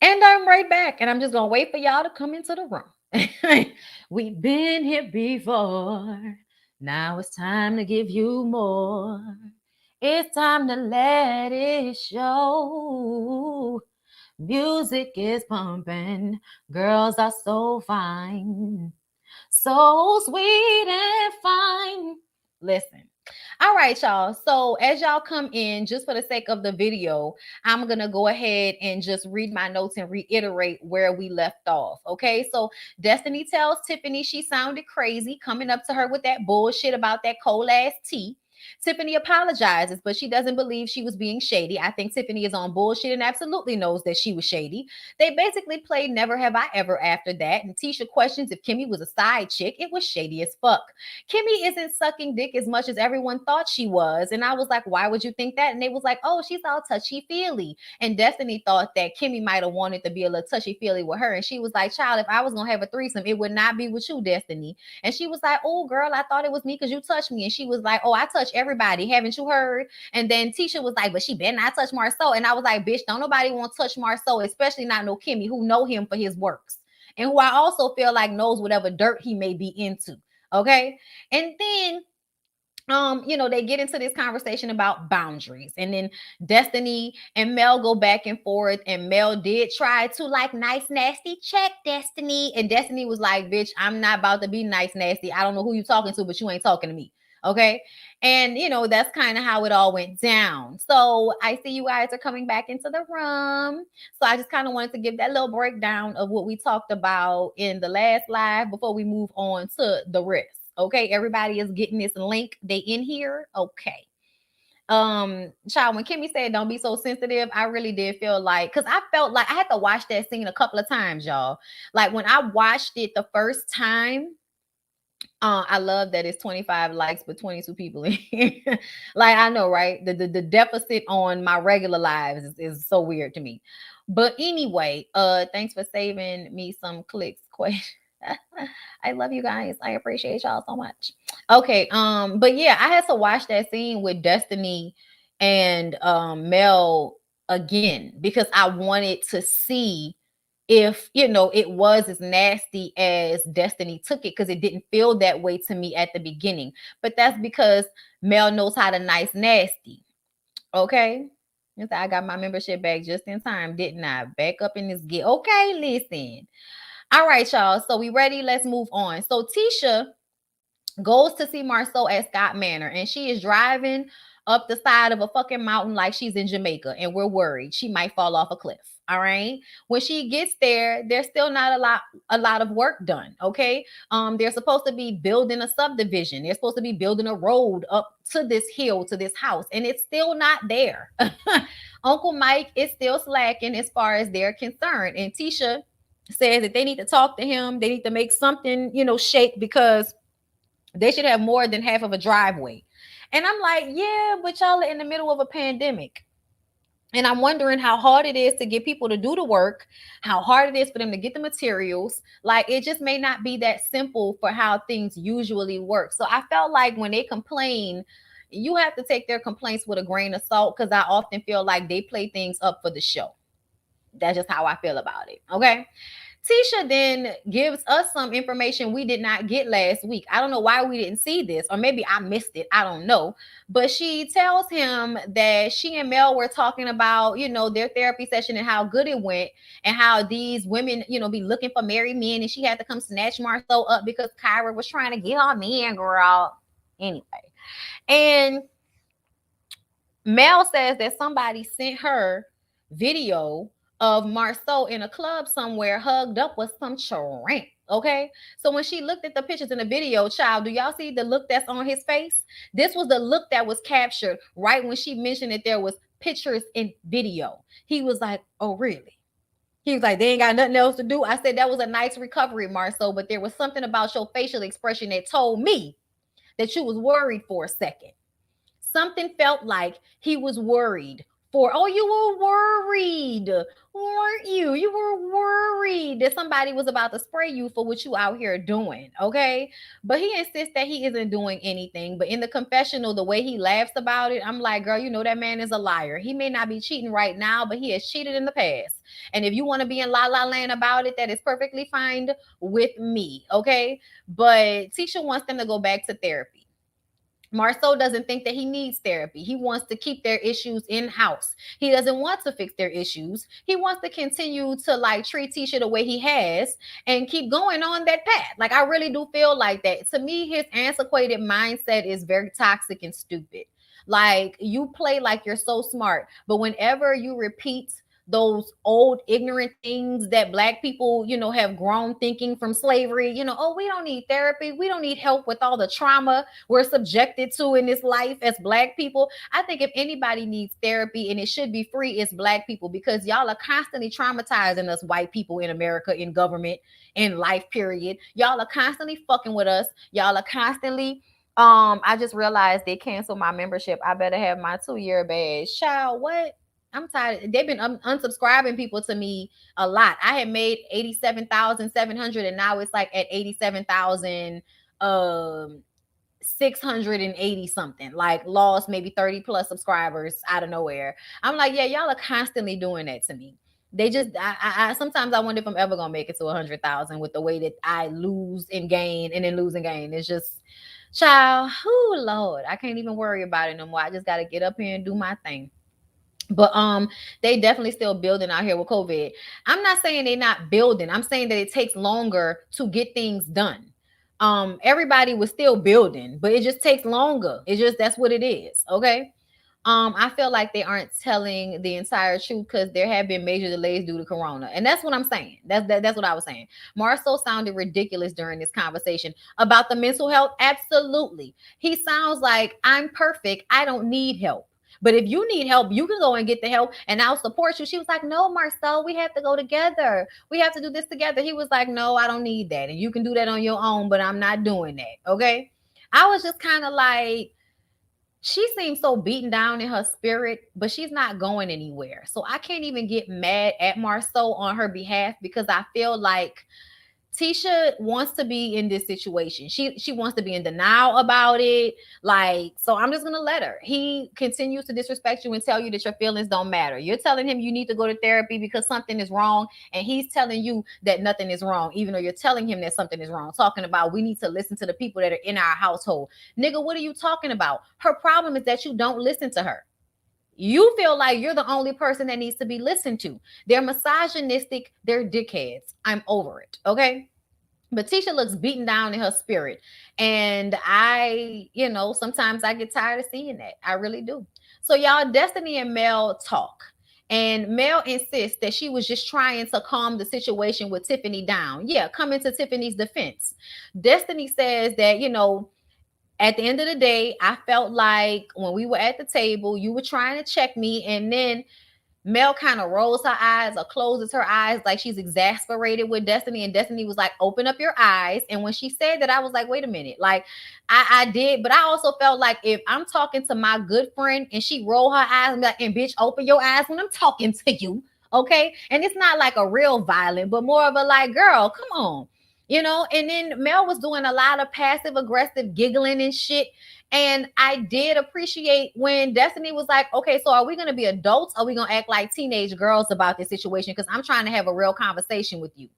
And I'm right back. And I'm just going to wait for y'all to come into the room. We've been here before. Now it's time to give you more. It's time to let it show. Music is pumping. Girls are so fine. So sweet and fine. Listen. All right, y'all. So as y'all come in, just for the sake of the video, I'm gonna go ahead and just read my notes and reiterate where we left off. Okay. So Destiny tells Tiffany she sounded crazy coming up to her with that bullshit about that cold ass tea. Tiffany apologizes, but she doesn't believe she was being shady. I think Tiffany is on bullshit and absolutely knows that she was shady. They basically played Never Have I Ever after that. And Tisha questions if Kimmy was a side chick. It was shady as fuck. Kimmy isn't sucking dick as much as everyone thought she was. And I was like, why would you think that? And they was like, oh, she's all touchy feely. And Destiny thought that Kimmy might have wanted to be a little touchy feely with her. And she was like, child, if I was going to have a threesome, it would not be with you, Destiny. And she was like, oh, girl, I thought it was me because you touched me. And she was like, oh, I touch everybody. Haven't you heard? And then Tisha was like, but she better not touch Marceau. And I was like, bitch, don't nobody want to touch Marceau, especially not no Kimmy who know him for his works. And who I also feel like knows whatever dirt he may be into. Okay. And then they get into this conversation about boundaries. And then Destiny and Mel go back and forth. And Mel did try to like nice, nasty check Destiny. And Destiny was like, bitch, I'm not about to be nice, nasty. I don't know who you talking to, but you ain't talking to me. Okay. And that's kind of how it all went down. So I see you guys are coming back into the room. So I just kind of wanted to give that little breakdown of what we talked about in the last live before we move on to the rest. Okay, everybody is getting this link. They in here. Okay. Child, when Kimmy said don't be so sensitive, I really did feel like, because I felt like I had to watch that scene a couple of times, y'all. Like when I watched it the first time, I love that it's 25 likes but 22 people in here. Like I know, right? The deficit on my regular lives is so weird to me. But anyway, thanks for saving me some clicks. I love you guys. I appreciate y'all so much. Okay, but yeah, I had to watch that scene with Destiny and Mel again because I wanted to see if it was as nasty as Destiny took it, because it didn't feel that way to me at the beginning. But that's because Mel knows how to nice nasty. Okay. I got my membership back just in time, didn't I? Back up in this gear. Okay, listen. All right, y'all. So we ready? Let's move on. So Tisha goes to see Marceau at Scott Manor, and she is driving up the side of a fucking mountain like she's in Jamaica, and we're worried she might fall off a cliff. All right. When she gets there, there's still not a lot of work done. Okay. They're supposed to be building a subdivision. They're supposed to be building a road up to this hill, to this house, and it's still not there. Uncle Mike is still slacking as far as they're concerned. And Tisha says that they need to talk to him. They need to make something, shake, because they should have more than half of a driveway. And I'm like, yeah, but y'all are in the middle of a pandemic. And I'm wondering how hard it is to get people to do the work, how hard it is for them to get the materials. Like, it just may not be that simple for how things usually work. So I felt like when they complain, you have to take their complaints with a grain of salt, because I often feel like they play things up for the show. That's just how I feel about it. Okay. Tisha then gives us some information we did not get last week. I don't know why we didn't see this, or maybe I missed it. I don't know. But she tells him that she and Mel were talking about, their therapy session and how good it went, and how these women, be looking for married men, and she had to come snatch Marceau up because Kyra was trying to get her man, girl. Anyway. And Mel says that somebody sent her video of Marceau in a club somewhere hugged up with some tramp. Okay. So when she looked at the pictures in the video, child, do y'all see the look that's on his face? This was the look that was captured right when she mentioned that there was pictures in video. He was like, oh, really? He was like, they ain't got nothing else to do. I said, that was a nice recovery, Marceau, but there was something about your facial expression that told me that you was worried for a second. Something felt like he was worried Oh, you were worried, weren't you? You were worried that somebody was about to spray you for what you out here doing, okay? But he insists that he isn't doing anything. But in the confessional, the way he laughs about it, I'm like, girl, you know that man is a liar. He may not be cheating right now, but he has cheated in the past. And if you want to be in la la land about it, that is perfectly fine with me, okay? But Tisha wants them to go back to therapy. Marceau doesn't think that he needs therapy. He wants to keep their issues in house. He doesn't want to fix their issues. He wants to continue to like treat Tisha the way he has and keep going on that path. Like, I really do feel like that. To me, his antiquated mindset is very toxic and stupid. Like, you play like you're so smart, but whenever you repeat those old ignorant things that black people, have grown thinking from slavery, oh, we don't need therapy. We don't need help with all the trauma we're subjected to in this life as black people. I think if anybody needs therapy and it should be free, it's black people, because y'all are constantly traumatizing us white people in America, in government, in life, period. Y'all are constantly fucking with us. Y'all are constantly I just realized they canceled my membership. I better have my 2-year badge. Child, what? I'm tired. They've been unsubscribing people to me a lot. I had made 87,700 and now it's like at 87,000 680 something, like lost maybe 30 plus subscribers out of nowhere. I'm like, yeah, y'all are constantly doing that to me. They just, I sometimes I wonder if I'm ever gonna make it to 100,000 with the way that I lose and gain and then lose and gain. It's just, child, oh Lord, I can't even worry about it no more. I just got to get up here and do my thing. But they definitely still building out here with COVID. I'm not saying they're not building. I'm saying that it takes longer to get things done. Everybody was still building, but it just takes longer. It's just, that's what it is. Okay. I feel like they aren't telling the entire truth because there have been major delays due to Corona, and that's what I'm saying. That's what I was saying. Marceau sounded ridiculous during this conversation about the mental health. Absolutely, he sounds like, I'm perfect. I don't need help. But if you need help, you can go and get the help, and I'll support you. She was like, no, Marceau, we have to go together. We have to do this together. He was like, no, I don't need that, and you can do that on your own, but I'm not doing that. Okay. I was just kind of like, she seems so beaten down in her spirit, but she's not going anywhere. So I can't even get mad at Marceau on her behalf, because I feel like Tisha wants to be in this situation. She wants to be in denial about it. Like, so I'm just gonna let her. He continues to disrespect you and tell you that your feelings don't matter. You're telling him you need to go to therapy because something is wrong, and he's telling you that nothing is wrong, even though you're telling him that something is wrong. Talking about, we need to listen to the people that are in our household. Nigga, what are you talking about? Her problem is that you don't listen to her. You feel like you're the only person that needs to be listened to. They're misogynistic, they're dickheads. I'm over it. Okay. But Tisha looks beaten down in her spirit. And sometimes I get tired of seeing that. I really do. So, y'all, Destiny and Mel talk. And Mel insists that she was just trying to calm the situation with Tiffany down. Yeah, coming to Tiffany's defense. Destiny says that, at the end of the day, I felt like when we were at the table, you were trying to check me. And then Mel kind of rolls her eyes or closes her eyes like she's exasperated with Destiny. And Destiny was like, open up your eyes. And when she said that, I was like, wait a minute. Like, I did. But I also felt like, if I'm talking to my good friend and she roll her eyes and be like, and bitch, open your eyes when I'm talking to you. Okay. And it's not like a real violent, but more of a like, girl, come on. And then Mel was doing a lot of passive aggressive giggling and shit. And I did appreciate when Destiny was like, okay, so are we going to be adults? Or are we going to act like teenage girls about this situation? Because I'm trying to have a real conversation with you.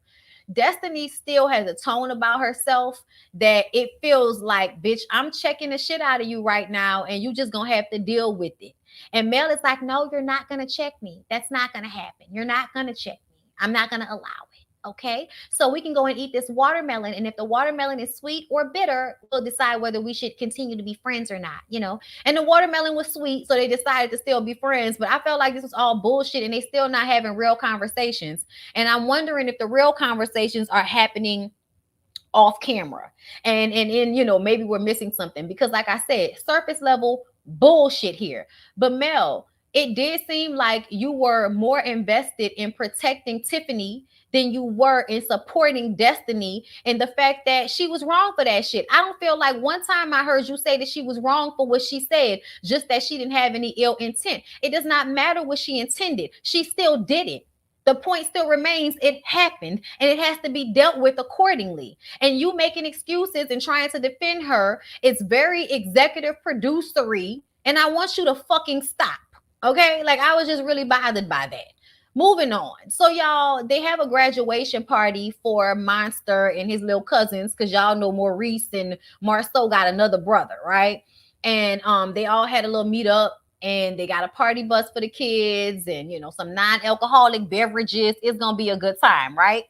Destiny still has a tone about herself that it feels like, bitch, I'm checking the shit out of you right now, and you just going to have to deal with it. And Mel is like, no, you're not going to check me. That's not going to happen. You're not going to check me. I'm not going to allow it. Okay. So we can go and eat this watermelon. And if the watermelon is sweet or bitter, we'll decide whether we should continue to be friends or not. And the watermelon was sweet. So they decided to still be friends. But I felt like this was all bullshit and they still not having real conversations. And I'm wondering if the real conversations are happening off camera. And maybe we're missing something because, like I said, surface level bullshit here. But Mel, it did seem like you were more invested in protecting Tiffany than you were in supporting Destiny and the fact that she was wrong for that shit. I don't feel like one time I heard you say that she was wrong for what she said, just that she didn't have any ill intent. It does not matter what she intended. She still did it. The point still remains, it happened and it has to be dealt with accordingly. And you making excuses and trying to defend her is very executive producery. And I want you to fucking stop. Okay? Like, I was just really bothered by that. Moving on. So, y'all, they have a graduation party for Monster and his little cousins because y'all know Maurice and Marceau got another brother, right? And they all had a little meet up and they got a party bus for the kids and, you know, some non-alcoholic beverages. It's going to be a good time, right?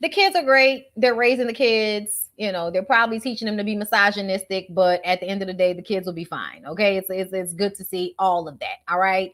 The kids are great. They're raising the kids. You know, they're probably teaching them to be misogynistic, but at the end of the day, the kids will be fine. Okay, it's good to see all of that. All right,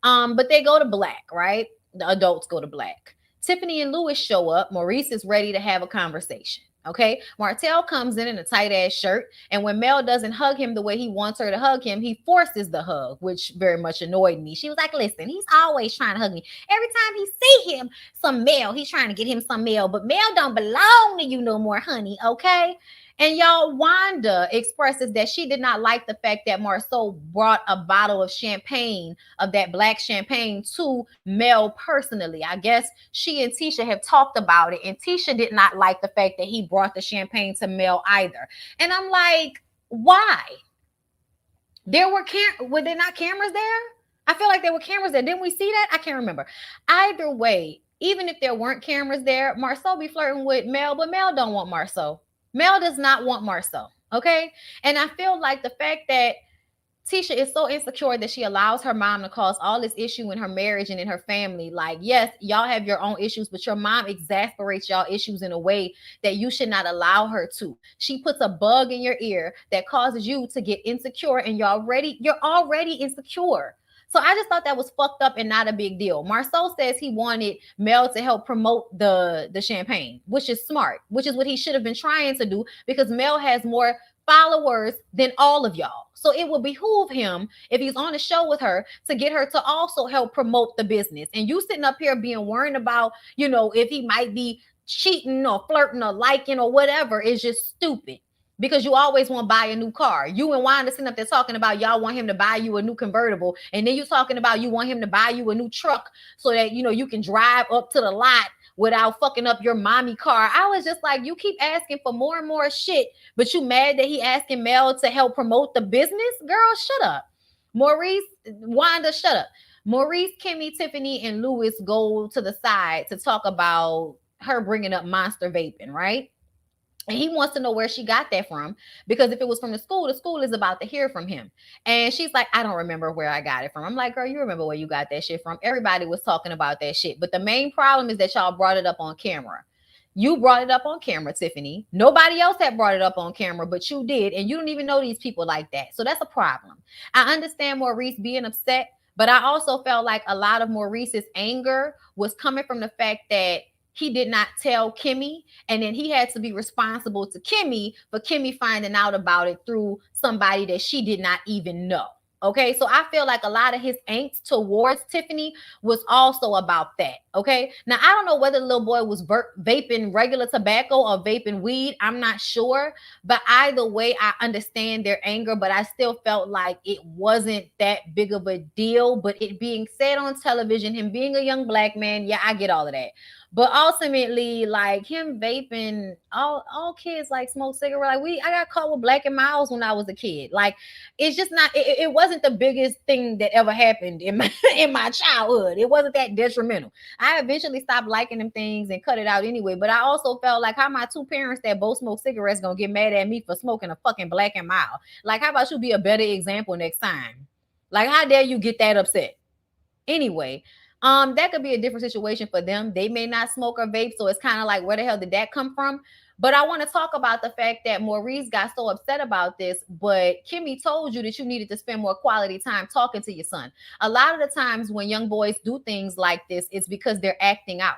but they go to black, right? The adults go to black. Tiffany and Lewis show up. Maurice is ready to have a conversation. Okay, Martell comes in a tight ass shirt, and when Mel doesn't hug him the way he wants her to hug him, he forces the hug, which very much annoyed me. She was like, "Listen, he's always trying to hug me. Every time he see him, some male. He's trying to get him some male, but male don't belong to you no more, honey. Okay." And y'all, Wanda expresses that she did not like the fact that Marceau brought a bottle of champagne, of that black champagne, to Mel personally. I guess she and Tisha have talked about it, and Tisha did not like the fact that he brought the champagne to Mel either. And I'm like, why? Were there not cameras there? I feel like there were cameras there. Didn't we see that? I can't remember. Either way, even if there weren't cameras there, Marceau be flirting with Mel, but Mel don't want Marceau. Mel does not want Marceau. Okay. And I feel like the fact that Tisha is so insecure that she allows her mom to cause all this issue in her marriage and in her family. Like, yes, y'all have your own issues, but your mom exasperates y'all issues in a way that you should not allow her to. She puts a bug in your ear that causes you to get insecure, and you're already insecure. So I just thought that was fucked up and not a big deal. Marceau says he wanted Mel to help promote the champagne, which is smart, which is what he should have been trying to do because Mel has more followers than all of y'all. So it would behoove him, if he's on a show with her, to get her to also help promote the business. And you sitting up here being worried about, if he might be cheating or flirting or liking or whatever is just stupid. Because you always want to buy a new car. You and Wanda sitting up there talking about y'all want him to buy you a new convertible. And then you talking about you want him to buy you a new truck so that, you can drive up to the lot without fucking up your mommy car. I was just like, you keep asking for more and more shit, but you mad that he asking Mel to help promote the business? Girl, shut up. Wanda, shut up. Maurice, Kimmy, Tiffany, and Lewis go to the side to talk about her bringing up monster vaping, right? And he wants to know where she got that from because if it was from the school is about to hear from him. And she's like, I don't remember where I got it from. I'm like, girl, you remember where you got that shit from. Everybody was talking about that shit. But the main problem is that y'all brought it up on camera. You brought it up on camera, Tiffany. Nobody else had brought it up on camera, but you did. And you don't even know these people like that. So that's a problem. I understand Maurice being upset, but I also felt like a lot of Maurice's anger was coming from the fact that he did not tell Kimmy, and then he had to be responsible to Kimmy for Kimmy finding out about it through somebody that she did not even know. Okay, so I feel like a lot of his angst towards Tiffany was also about that. Okay, now I don't know whether the little boy was vaping regular tobacco or vaping weed. I'm not sure, but either way, I understand their anger, but I still felt like it wasn't that big of a deal. But it being said on television, him being a young black man, yeah, I get all of that. But ultimately, like him vaping, all kids like smoke cigarette. Like I got caught with Black and Miles when I was a kid. Like it's just not. It wasn't the biggest thing that ever happened in my in my childhood. It wasn't that detrimental. I eventually stopped liking them things and cut it out anyway. But I also felt like how my two parents that both smoke cigarettes gonna get mad at me for smoking a fucking Black and Mild. Like how about you be a better example next time? Like how dare you get that upset? Anyway, that could be a different situation for them. They may not smoke or vape, so it's kind of like where the hell did that come from? But I want to talk about the fact that Maurice got so upset about this, but Kimmy told you that you needed to spend more quality time talking to your son. A lot of the times when young boys do things like this, it's because they're acting out.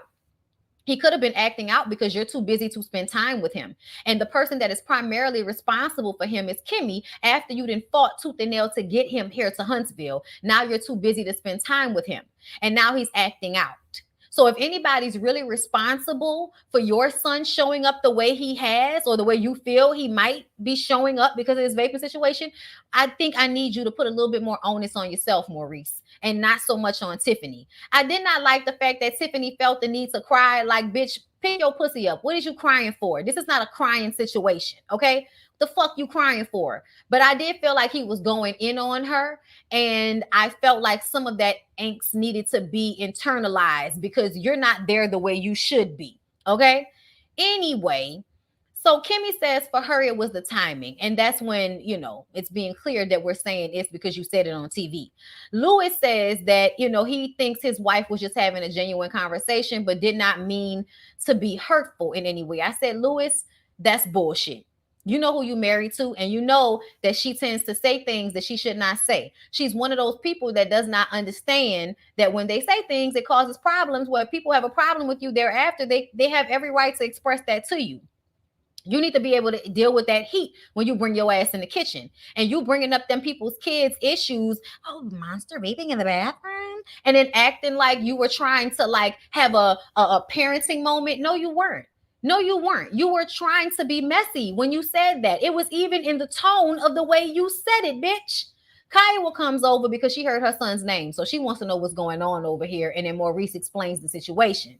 He could have been acting out because you're too busy to spend time with him. And the person that is primarily responsible for him is Kimmy. After you done fought tooth and nail to get him here to Huntsville, now you're too busy to spend time with him. And now he's acting out. So if anybody's really responsible for your son showing up the way he has, or the way you feel he might be showing up because of his vaping situation, I think I need you to put a little bit more onus on yourself, Maurice, and not so much on Tiffany. I did not like the fact that Tiffany felt the need to cry. Like, bitch, pick your pussy up. What is you crying for? This is not a crying situation, okay? The fuck you crying for? But I did feel like he was going in on her, and I felt like some of that angst needed to be internalized because you're not there the way you should be, okay? Anyway, so Kimmy says for her it was the timing, and that's when, you know, it's being clear that we're saying it's because you said it on TV. Louis says that, you know, he thinks his wife was just having a genuine conversation but did not mean to be hurtful in any way. I said, Louis, that's bullshit. You know who you married to, and you know that she tends to say things that she should not say. She's one of those people that does not understand that when they say things, it causes problems. Where people have a problem with you thereafter, they have every right to express that to you. You need to be able to deal with that heat when you bring your ass in the kitchen, and you bringing up them people's kids' issues. Oh, monster vaping in the bathroom, and then acting like you were trying to like have a parenting moment. No, you weren't. No, you weren't. You were trying to be messy when you said that. It was even in the tone of the way you said it, bitch. Kiowa comes over because she heard her son's name, so she wants to know what's going on over here, and then Maurice explains the situation.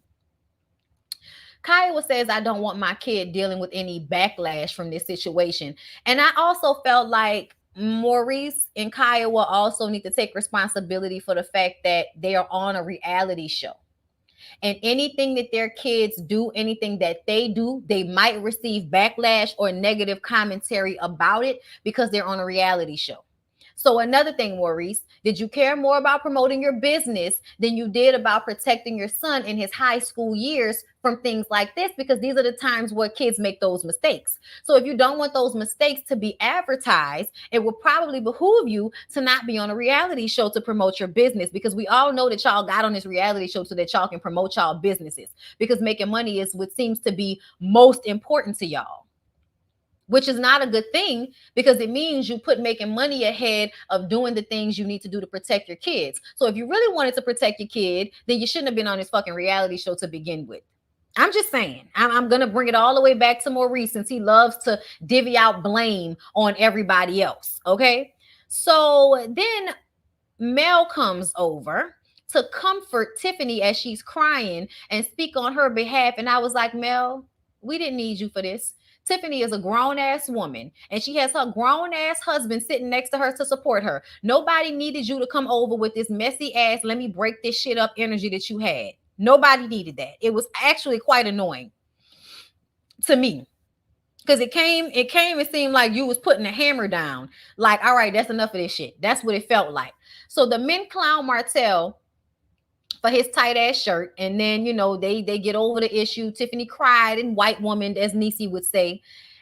Kiowa says, I don't want my kid dealing with any backlash from this situation. And I also felt like Maurice and Kiowa also need to take responsibility for the fact that they are on a reality show. And anything that their kids do, anything that they do, they might receive backlash or negative commentary about it because they're on a reality show. So another thing, Maurice, did you care more about promoting your business than you did about protecting your son in his high school years from things like this? Because these are the times where kids make those mistakes. So if you don't want those mistakes to be advertised, it will probably behoove you to not be on a reality show to promote your business, because we all know that y'all got on this reality show so that y'all can promote y'all businesses, because making money is what seems to be most important to y'all, which is not a good thing, because it means you put making money ahead of doing the things you need to do to protect your kids. So if you really wanted to protect your kid, then you shouldn't have been on this fucking reality show to begin with. I'm just saying. I'm going to bring it all the way back to Maurice, since he loves to divvy out blame on everybody else. Okay. So then Mel comes over to comfort Tiffany as she's crying and speak on her behalf. And I was like, Mel, we didn't need you for this. Tiffany is a grown ass woman, and she has her grown ass husband sitting next to her to support her. Nobody needed you to come over with this messy ass, let me break this shit up energy that you had. Nobody needed that. It was actually quite annoying to me, because it seemed like you was putting a hammer down. Like, all right, that's enough of this shit. That's what it felt like. So the men clown Martell for his tight ass shirt, and then, you know, they get over the issue. Tiffany cried, and white woman, as Niecy would say,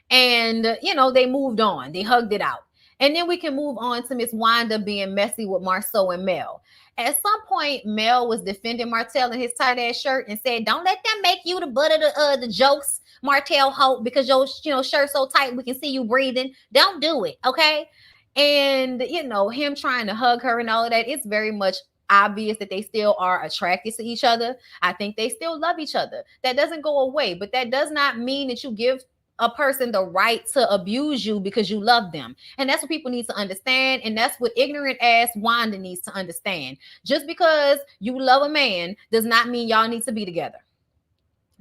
and you know, they moved on. They hugged it out, and then we can move on to Miss Wanda being messy with Marceau and Mel. At some point, Mel was defending Martell in his tight ass shirt and said, "Don't let them make you the butt of the jokes, Martell Hope, because your shirt so tight we can see you breathing. Don't do it, okay?" And you know, him trying to hug her and all of that, it's very much obvious that they still are attracted to each other. I think they still love each other. That doesn't go away, but that does not mean that you give a person the right to abuse you because you love them. And that's what people need to understand. And that's what ignorant ass Wanda needs to understand. Just because you love a man does not mean y'all need to be together.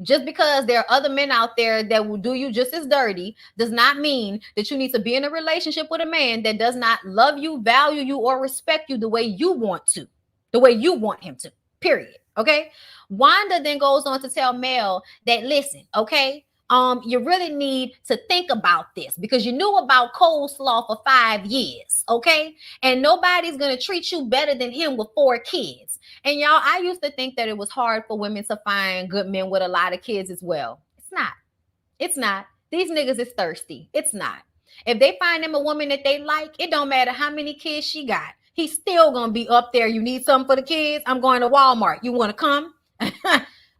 Just because there are other men out there that will do you just as dirty does not mean that you need to be in a relationship with a man that does not love you, value you, or respect you the way you want to, the way you want him to, period. Okay. Wanda then goes on to tell Mel that, listen, okay, you really need to think about this, because you knew about coleslaw for 5 years, okay? And nobody's going to treat you better than him with 4 kids. And y'all, I used to think that it was hard for women to find good men with a lot of kids as well. It's not. It's not. These niggas is thirsty. It's not. If they find them a woman that they like, it don't matter how many kids she got. He's still going to be up there. You need something for the kids? I'm going to Walmart. You want to come?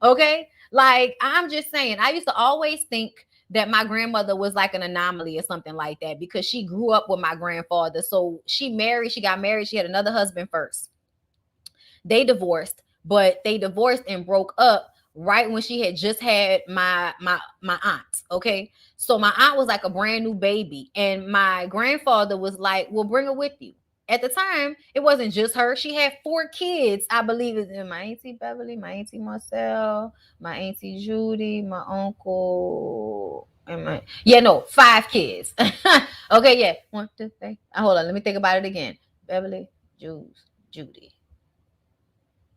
Okay? Like, I'm just saying, I used to always think that my grandmother was like an anomaly or something like that because she grew up with my grandfather. So she got married, she had another husband first. They divorced, but they divorced and broke up right when she had just had my aunt. Okay, so my aunt was like a brand new baby, and my grandfather was like, "Well, bring her with you." At the time, it wasn't just her. She had 4 kids, I believe. It's my auntie Beverly, my auntie Marcel, my auntie Judy, my uncle, and my, yeah, no, 5 kids. Okay, yeah, 1, 2, 3. Hold on, let me think about it again. Beverly, Judy,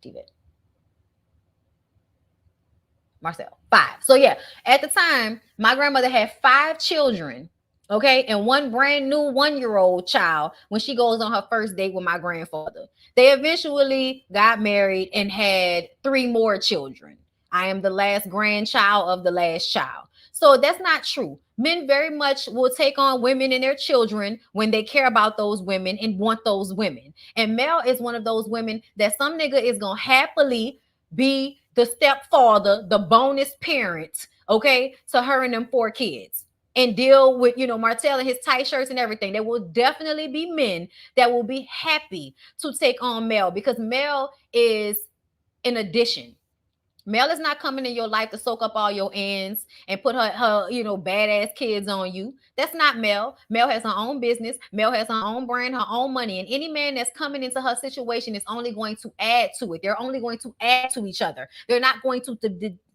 David, Marcel. 5. So yeah, at the time, my grandmother had 5 children. Okay, and one brand new 1-year-old child when she goes on her first date with my grandfather. They eventually got married and had 3 more children. I am the last grandchild of the last child. So that's not true. Men very much will take on women and their children when they care about those women and want those women. And Mel is one of those women that some nigga is gonna happily be the stepfather, the bonus parent, okay, to her and them 4 kids, and deal with, Martell and his tight shirts and everything. There will definitely be men that will be happy to take on Mel because Mel is an addition. Mel is not coming in your life to soak up all your ends and put her badass kids on you. That's not Mel. Mel has her own business. Mel has her own brand, her own money. And any man that's coming into her situation is only going to add to it. They're only going to add to each other. They're not going to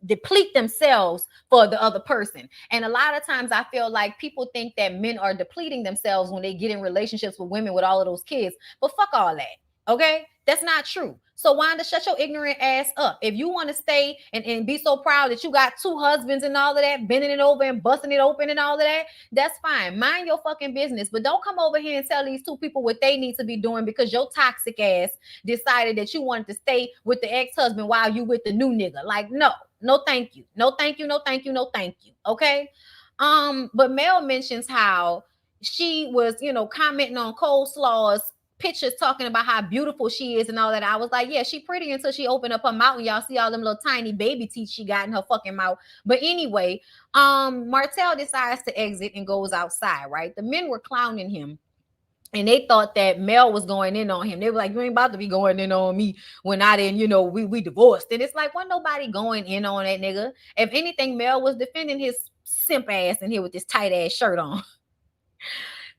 deplete themselves for the other person. And a lot of times I feel like people think that men are depleting themselves when they get in relationships with women with all of those kids. But fuck all that. Okay? That's not true. So Wanda, shut your ignorant ass up. If you want to stay and be so proud that you got 2 husbands and all of that, bending it over and busting it open and all of that, that's fine. Mind your fucking business. But don't come over here and tell these 2 people what they need to be doing because your toxic ass decided that you wanted to stay with the ex-husband while you with the new nigga. Like, no, no, thank you. No, thank you. No, thank you. No, thank you. Okay. But Mel mentions how she was, commenting on coleslaw's pictures talking about how beautiful she is and all that. I was like, yeah, she pretty until she opened up her mouth and y'all see all them little tiny baby teeth she got in her fucking mouth. But anyway, Martell decides to exit and goes outside, right? The men were clowning him. And they thought that Mel was going in on him. They were like, you ain't about to be going in on me when I didn't, we divorced. And it's like, wasn't nobody going in on that nigga. If anything, Mel was defending his simp ass in here with this tight ass shirt on.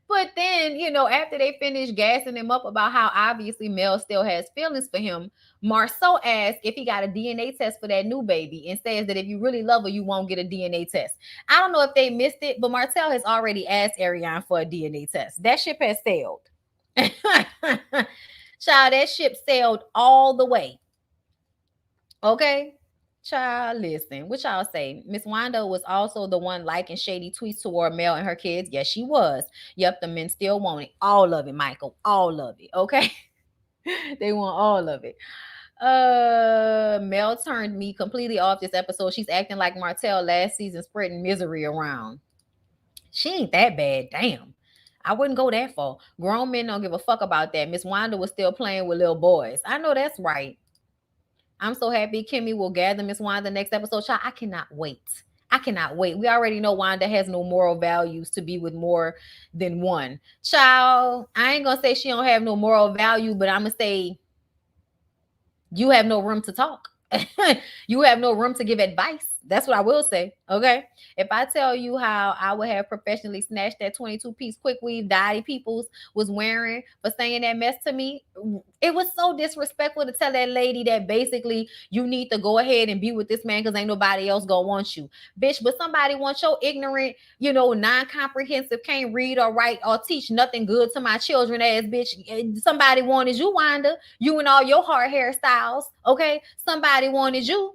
But then, after they finished gassing him up about how obviously Mel still has feelings for him, Marceau asked if he got a DNA test for that new baby and says that if you really love her, you won't get a DNA test. I don't know if they missed it, but Marcel has already asked Ariane for a DNA test. That ship has sailed. Child, that ship sailed all the way. Okay? Child, listen, what y'all say? Miss Wanda was also the one liking shady tweets toward Mel and her kids. Yes, she was. Yep, the men still want it. All of it, Michael. All of it. Okay. They want all of it. Mel turned me completely off this episode. She's acting like Martell last season, spreading misery around. She ain't that bad. Damn. I wouldn't go that far. Grown men don't give a fuck about that. Miss Wanda was still playing with little boys. I know that's right. I'm so happy Kimmy will gather Miss Wanda next episode. Child, I cannot wait. I cannot wait. We already know Wanda has no moral values to be with more than one. Child, I ain't gonna say she don't have no moral value, but I'm gonna say you have no room to talk. You have no room to give advice. That's what I will say. Okay. If I tell you how I would have professionally snatched that 22-piece quick weave Dottie Peoples was wearing for saying that mess to me, it was so disrespectful to tell that lady that basically you need to go ahead and be with this man because ain't nobody else gonna want you. Bitch, but somebody wants your ignorant, non-comprehensive, can't read or write or teach nothing good to my children ass bitch. Somebody wanted you, Wanda. You and all your hard hairstyles. Okay. Somebody wanted you.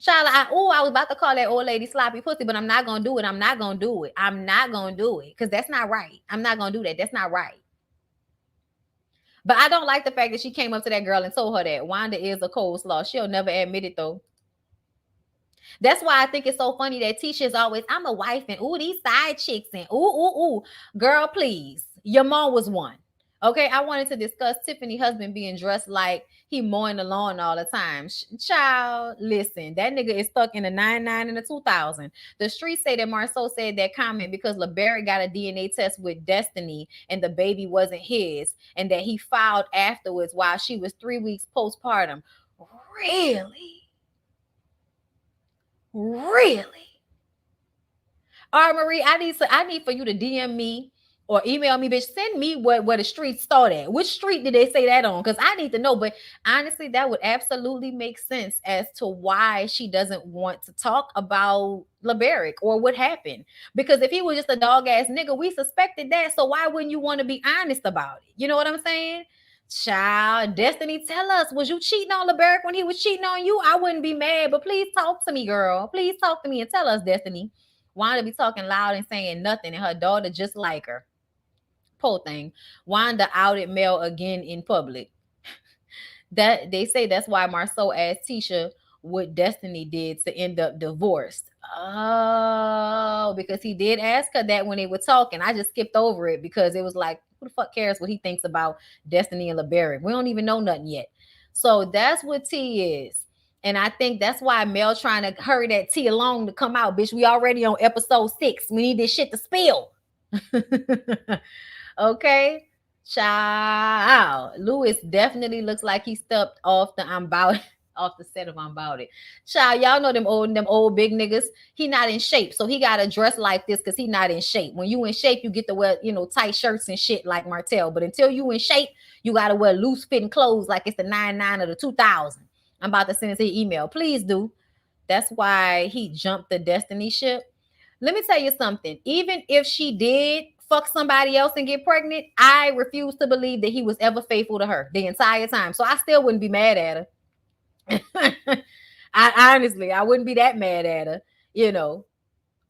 Child, I was about to call that old lady sloppy pussy, but I'm not gonna do it. I'm not gonna do it. I'm not gonna do it because that's not right. I'm not gonna do that. That's not right. But I don't like the fact that she came up to that girl and told her that Wanda is a coleslaw. She'll never admit it though. That's why I think it's so funny that Tisha's always, I'm a wife and these side chicks and Girl, please. Your mom was one. Okay, I wanted to discuss Tiffany husband being dressed like he mowing the lawn all the time. Child, listen, that nigga is stuck in the 99 and the 2000. The streets say that Marceau said that comment because LeBarrett got a DNA test with Destiny and the baby wasn't his, and that he filed afterwards while she was 3 weeks postpartum. Really? Really? All right, Marie, I need for you to DM me or email me, bitch. Send me where the street started at. Which street did they say that on? Because I need to know. But honestly, that would absolutely make sense as to why she doesn't want to talk about LeBaric or what happened. Because if he was just a dog ass nigga, we suspected that. So why wouldn't you want to be honest about it? You know what I'm saying? Child, Destiny, tell us, was you cheating on LeBaric when he was cheating on you? I wouldn't be mad, but please talk to me, girl. Please talk to me and tell us, Destiny. Wanda be talking loud and saying nothing, and her daughter just like her. Poor thing. Wanda outed Mel again in public. That they say that's why Marceau asked Tisha what Destiny did to end up divorced. Oh, because he did ask her that when they were talking. I just skipped over it because it was like, who the fuck cares what he thinks about Destiny and LeBarry? We don't even know nothing yet. So that's what T is. And I think that's why Mel trying to hurry that tea along to come out. Bitch, we already on episode 6. We need this shit to spill. Okay. Child. Lewis definitely looks like he stepped off the I'm about off the set of I'm about it. Child, y'all know them old big niggas. He not in shape. So he gotta dress like this because he not in shape. When you in shape, you get to wear, tight shirts and shit like Martell. But until you in shape, you gotta wear loose fitting clothes like it's the 99 or the 2000. I'm about to send it to your email. Please do. That's why he jumped the Destiny ship. Let me tell you something. Even if she did fuck somebody else and get pregnant, I refuse to believe that he was ever faithful to her the entire time. So I still wouldn't be mad at her. I honestly, I wouldn't be that mad at her. You know,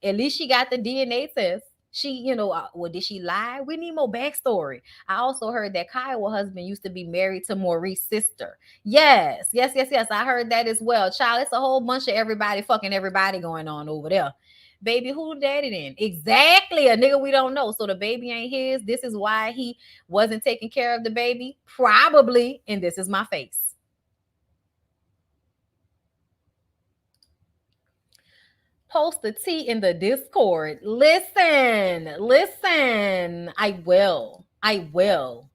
at least she got the DNA test. She, well, did she lie? We need more backstory. I also heard that Kyle husband used to be married to Maurice's sister. Yes, yes, yes, yes. I heard that as well. Child, it's a whole bunch of everybody fucking everybody going on over there. Baby, who daddy then? Exactly, a nigga we don't know. So the baby ain't his. This is why he wasn't taking care of the baby. Probably, and this is my face. Post the tea in the Discord. Listen, listen. I will. I will.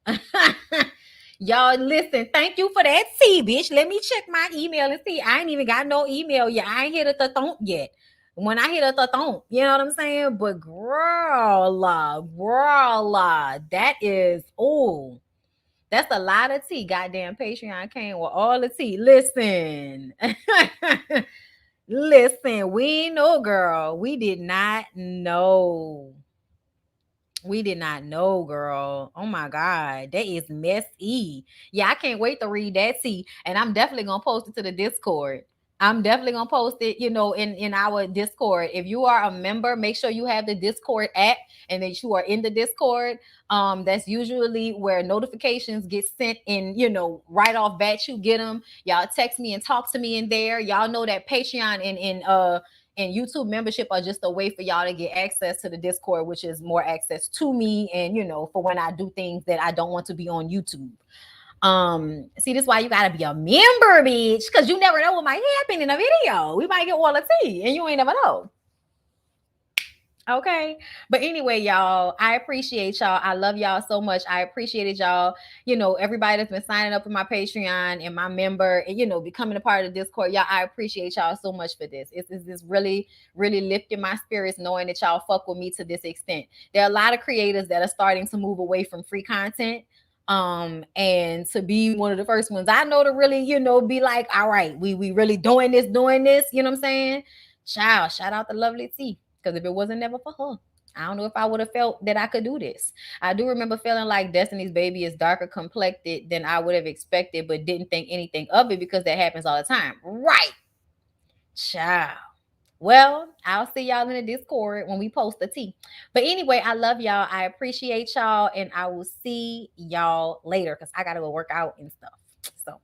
Y'all, listen. Thank you for that tea, bitch. Let me check my email and see. I ain't even got no email yet. I ain't hit a thump yet. When I hit a thump, you know what I'm saying? But girl, that is, oh, that's a lot of tea. Goddamn Patreon came with all the tea. Listen. Listen, we know, girl. We did not know. We did not know, girl. Oh my God. That is messy. Yeah, I can't wait to read that. See, and I'm definitely gonna post it to the Discord. I'm definitely gonna post it, in our Discord. If you are a member, make sure you have the Discord app and that you are in the Discord. That's usually where notifications get sent in, right off bat. You get them. Y'all text me and talk to me in there. Y'all know that Patreon and YouTube membership are just a way for y'all to get access to the Discord, which is more access to me and for when I do things that I don't want to be on YouTube. See, this is why you gotta be a member, bitch, because you never know what might happen in a video. We might get all the tea and you ain't never know. Okay. But anyway, y'all, I appreciate y'all. I love y'all so much. I appreciated y'all. Everybody that's been signing up for my Patreon and my member and, becoming a part of the Discord. Y'all, I appreciate y'all so much for this. It's really, really lifting my spirits knowing that y'all fuck with me to this extent. There are a lot of creators that are starting to move away from free content. And to be one of the first ones I know to really, be like, all right, we really doing this, you know what I'm saying? Child, shout out to Lovely T. Because if it wasn't never for her, I don't know if I would have felt that I could do this. I do remember feeling like Destiny's baby is darker complected than I would have expected, but didn't think anything of it because that happens all the time. Right. Child. Well, I'll see y'all in the Discord when we post the tea. But anyway, I love y'all. I appreciate y'all. And I will see y'all later because I got to go work out and stuff. So